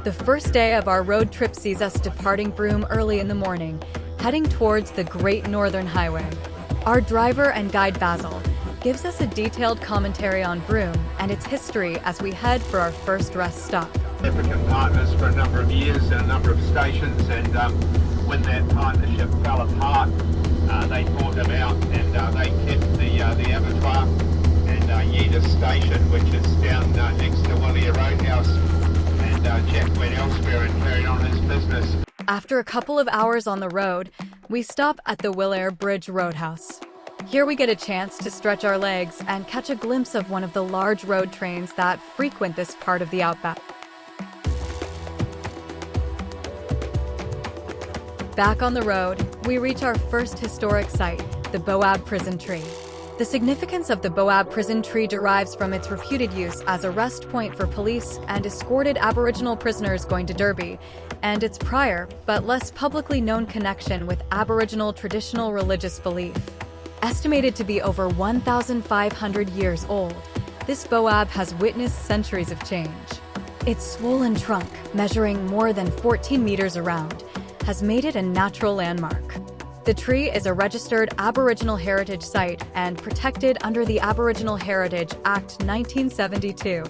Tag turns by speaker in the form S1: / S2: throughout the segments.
S1: The first day of our road trip sees us departing Broome early in the morning, heading towards the Great Northern Highway. Our driver and guide Basil gives us a detailed commentary on Broome and its history as we head for our first rest stop.
S2: African partners for a number of years and a number of stations, and when that partnership fell apart, they bought them out and they kept the abattoir and Yeda Station, which is down next to Willia Roadhouse, and Jack went elsewhere and carried on his business.
S1: After a couple of hours on the road, we stop at the Willair Bridge Roadhouse. Here we get a chance to stretch our legs and catch a glimpse of one of the large road trains that frequent this part of the outback. Back on the road, we reach our first historic site, the Boab Prison Tree. The significance of the Boab Prison Tree derives from its reputed use as a rest point for police and escorted Aboriginal prisoners going to Derby, and its prior, but less publicly known connection with Aboriginal traditional religious belief. Estimated to be over 1,500 years old, this Boab has witnessed centuries of change. Its swollen trunk, measuring more than 14 meters around, has made it a natural landmark. The tree is a registered Aboriginal heritage site and protected under the Aboriginal Heritage Act 1972.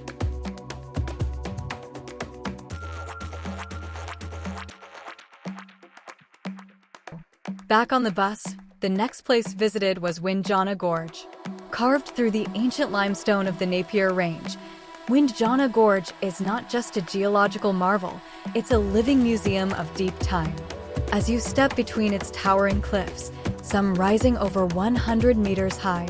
S1: Back on the bus, the next place visited was Windjana Gorge. Carved through the ancient limestone of the Napier Range, Windjana Gorge is not just a geological marvel, it's a living museum of deep time. As you step between its towering cliffs, some rising over 100 meters high,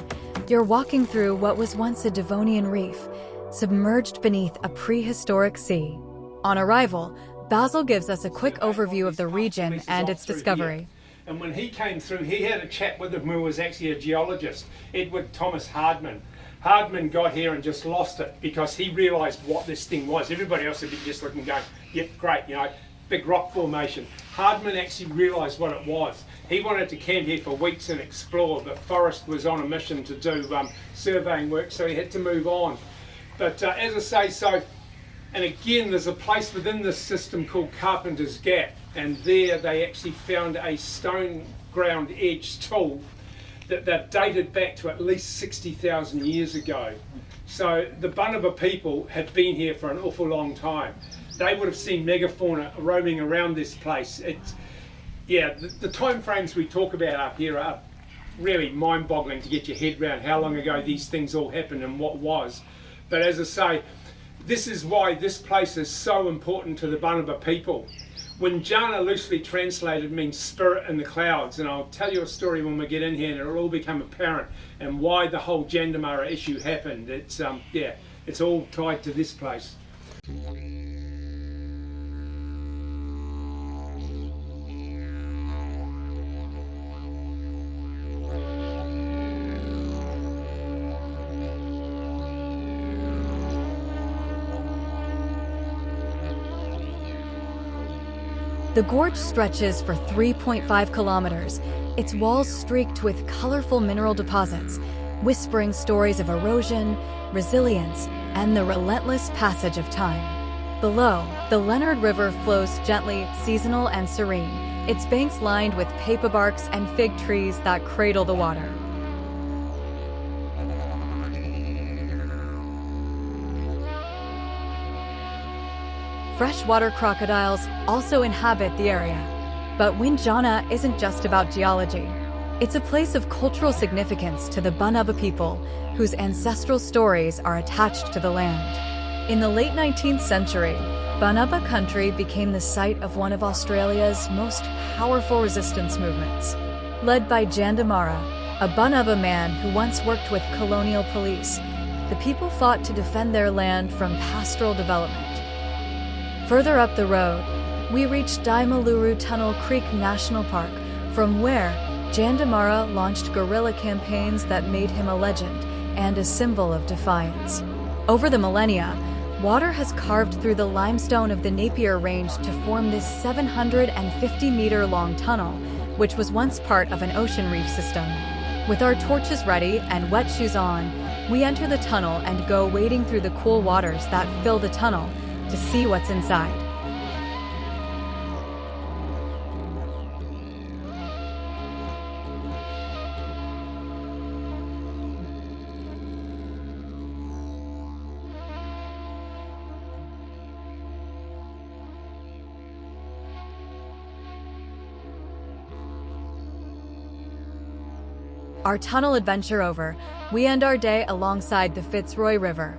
S1: you're walking through what was once a Devonian reef, submerged beneath a prehistoric sea. On arrival, Basil gives us a quick overview of the region and its discovery.
S3: And when he came through, he had a chat with him who was actually a geologist, Edward Thomas Hardman. Hardman got here and just lost it because he realised what this thing was. Everybody else had been just looking going, yep, great, big rock formation. Hardman actually realised what it was. He wanted to camp here for weeks and explore, but Forrest was on a mission to do surveying work, so he had to move on. But as I say, and again, there's a place within this system called Carpenter's Gap, and there they actually found a stone ground edge tool that they've dated back to at least 60,000 years ago. So the Bunaba people had been here for an awful long time. They would have seen megafauna roaming around this place. The time frames we talk about up here are really mind-boggling to get your head around how long ago these things all happened and what was. But as I say, this is why this place is so important to the Bunaba people. Windjana, loosely translated, means spirit in the clouds, and I'll tell you a story when we get in here and it'll all become apparent and why the whole Jandamarra issue happened. It's all tied to this place.
S1: The gorge stretches for 3.5 kilometers, its walls streaked with colorful mineral deposits, whispering stories of erosion, resilience, and the relentless passage of time. Below, the Lennard River flows gently, seasonal and serene, its banks lined with papabarks and fig trees that cradle the water. Freshwater crocodiles also inhabit the area. But Windjana isn't just about geology. It's a place of cultural significance to the Bunaba people, whose ancestral stories are attached to the land. In the late 19th century, Bunaba country became the site of one of Australia's most powerful resistance movements. Led by Jandamarra, a Bunaba man who once worked with colonial police, the people fought to defend their land from pastoral development. Further up the road, we reach Dimulurru Tunnel Creek National Park, from where Jandamarra launched guerrilla campaigns that made him a legend and a symbol of defiance. Over the millennia, water has carved through the limestone of the Napier Range to form this 750-meter-long tunnel, which was once part of an ocean reef system. With our torches ready and wet shoes on, we enter the tunnel and go wading through the cool waters that fill the tunnel to see what's inside. Our tunnel adventure over, we end our day alongside the Fitzroy River,